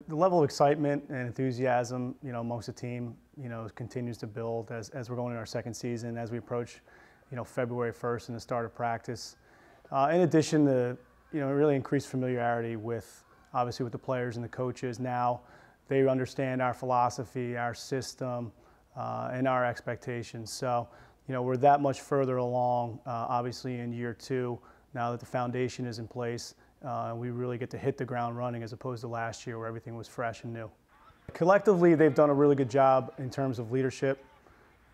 The level of excitement and enthusiasm, amongst the team, continues to build as we're going into our second season, as we approach, February 1st and the start of practice. In addition to, really increased familiarity obviously with the players and the coaches. Now they understand our philosophy, our system, and our expectations. So, we're that much further along, obviously in year two, now that the foundation is in place. We really get to hit the ground running as opposed to last year where everything was fresh and new. Collectively, they've done a really good job in terms of leadership,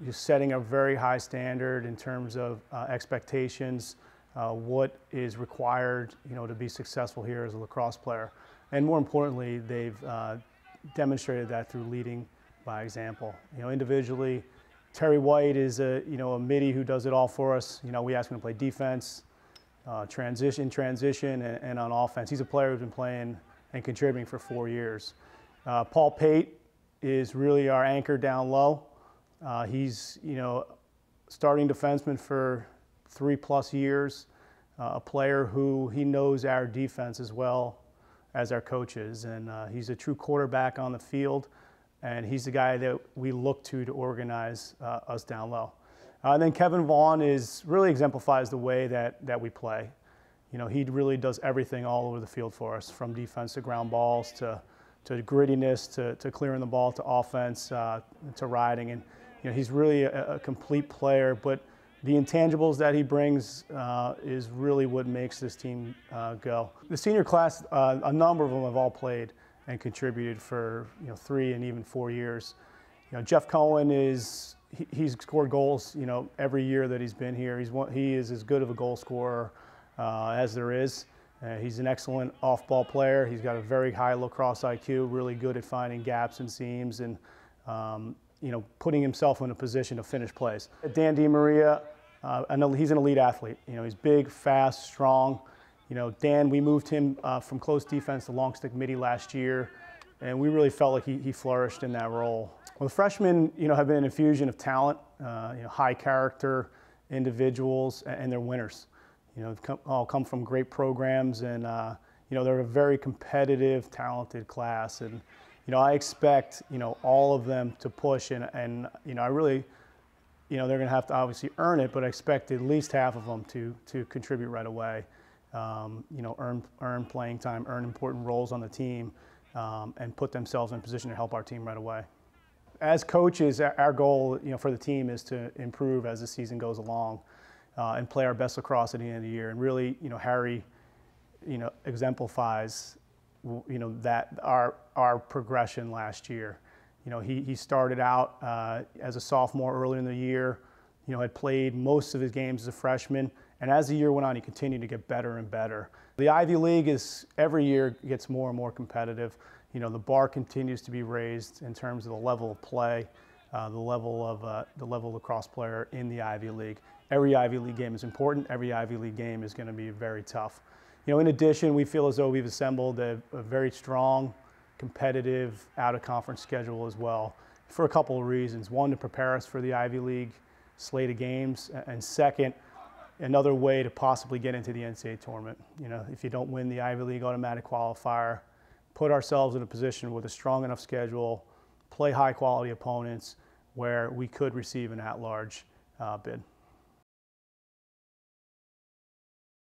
just setting a very high standard in terms of expectations, what is required, to be successful here as a lacrosse player. And more importantly, they've demonstrated that through leading by example. Individually, Terry White is a middie who does it all for us. We ask him to play defense, transition, and on offense. He's a player who's been playing and contributing for 4 years. Paul Pate is really our anchor down low. He's, starting defenseman for 3+ years, a player who he knows our defense as well as our coaches, and he's a true quarterback on the field, and he's the guy that we look to organize us down low. And then Kevin Vaughn really exemplifies the way that we play. He really does everything all over the field for us, from defense to ground balls to grittiness to clearing the ball to offense to riding. And he's really a complete player, but the intangibles that he brings is really what makes this team go. The senior class, a number of them have all played and contributed for 3 and even 4 years. Jeff Cohen he's scored goals, every year that he's been here. He is as good of a goal scorer as there is. He's an excellent off-ball player. He's got a very high lacrosse IQ, really good at finding gaps and seams and, putting himself in a position to finish plays. Dan DiMaria, he's an elite athlete. He's big, fast, strong. Dan, we moved him from close defense to long stick midi last year, and we really felt like he flourished in that role. Well, the freshmen, have been an infusion of talent, high character individuals, and they're winners. All come from great programs, and they're a very competitive, talented class. And I expect all of them to push, and I really, they're going to have to obviously earn it, but I expect at least half of them to contribute right away. Earn playing time, earn important roles on the team, and put themselves in a position to help our team right away. As coaches, our goal, for the team is to improve as the season goes along, and play our best lacrosse at the end of the year. And really, Harry, exemplifies, that our progression last year. He started out as a sophomore early in the year. Had played most of his games as a freshman, and as the year went on, he continued to get better and better. The Ivy League every year gets more and more competitive. The bar continues to be raised in terms of the level of play, the level of lacrosse player in the Ivy League. Every Ivy League game is important. Every Ivy League game is going to be very tough. In addition, we feel as though we've assembled a very strong, competitive, out-of-conference schedule as well, for a couple of reasons. One, to prepare us for the Ivy League slate of games, and second, another way to possibly get into the NCAA tournament. If you don't win the Ivy League automatic qualifier, put ourselves in a position with a strong enough schedule, play high-quality opponents where we could receive an at-large bid.